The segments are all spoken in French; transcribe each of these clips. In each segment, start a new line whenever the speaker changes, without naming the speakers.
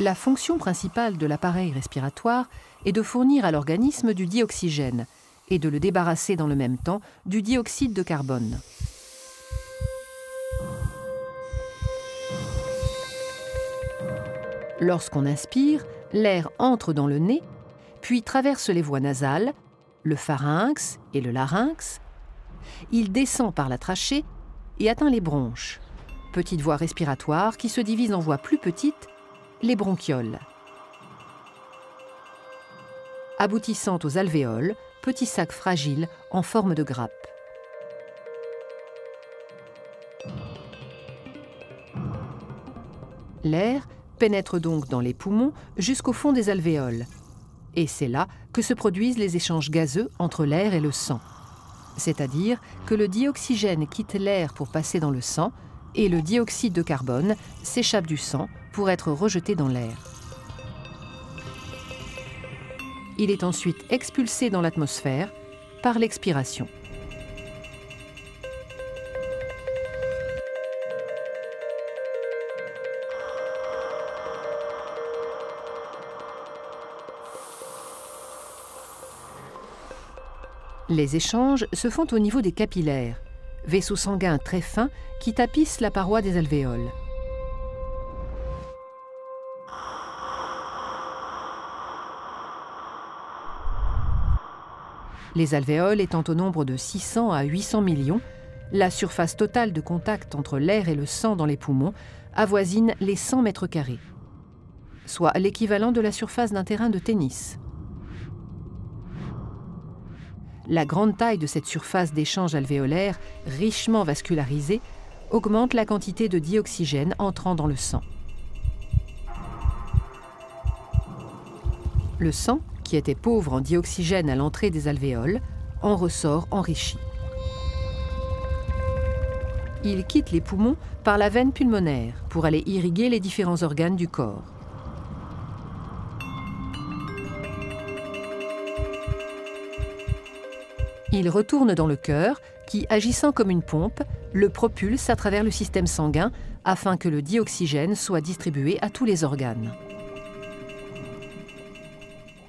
La fonction principale de l'appareil respiratoire est de fournir à l'organisme du dioxygène et de le débarrasser dans le même temps du dioxyde de carbone. Lorsqu'on inspire, l'air entre dans le nez, puis traverse les voies nasales, le pharynx et le larynx. Il descend par la trachée et atteint les bronches, petites voies respiratoires qui se divisent en voies plus petites, les bronchioles. Aboutissant aux alvéoles, petits sacs fragiles en forme de grappe. L'air pénètre donc dans les poumons jusqu'au fond des alvéoles. Et c'est là que se produisent les échanges gazeux entre l'air et le sang. C'est-à-dire que le dioxygène quitte l'air pour passer dans le sang et le dioxyde de carbone s'échappe du sang pour être rejeté dans l'air. Il est ensuite expulsé dans l'atmosphère par l'expiration. Les échanges se font au niveau des capillaires, vaisseaux sanguins très fins qui tapissent la paroi des alvéoles. Les alvéoles étant au nombre de 600 à 800 millions, la surface totale de contact entre l'air et le sang dans les poumons avoisine les 100 mètres carrés, soit l'équivalent de la surface d'un terrain de tennis. La grande taille de cette surface d'échange alvéolaire, richement vascularisée, augmente la quantité de dioxygène entrant dans le sang. Le sang, qui était pauvre en dioxygène à l'entrée des alvéoles, en ressort enrichi. Il quitte les poumons par la veine pulmonaire pour aller irriguer les différents organes du corps. Il retourne dans le cœur qui, agissant comme une pompe, le propulse à travers le système sanguin afin que le dioxygène soit distribué à tous les organes.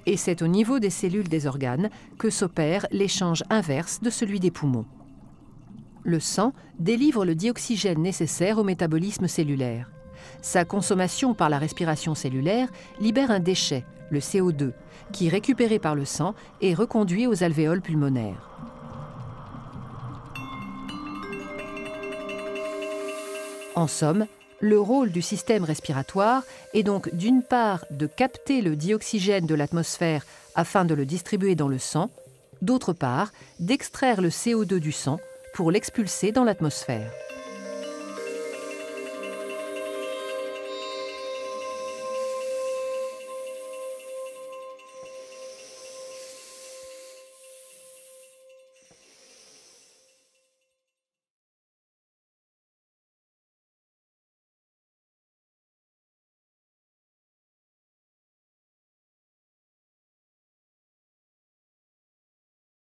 Et c'est au niveau des cellules des organes que s'opère l'échange inverse de celui des poumons. Le sang délivre le dioxygène nécessaire au métabolisme cellulaire. Sa consommation par la respiration cellulaire libère un déchet, le CO2, qui, récupéré par le sang, est reconduit aux alvéoles pulmonaires. En somme, le rôle du système respiratoire est donc d'une part de capter le dioxygène de l'atmosphère afin de le distribuer dans le sang, d'autre part d'extraire le CO2 du sang pour l'expulser dans l'atmosphère.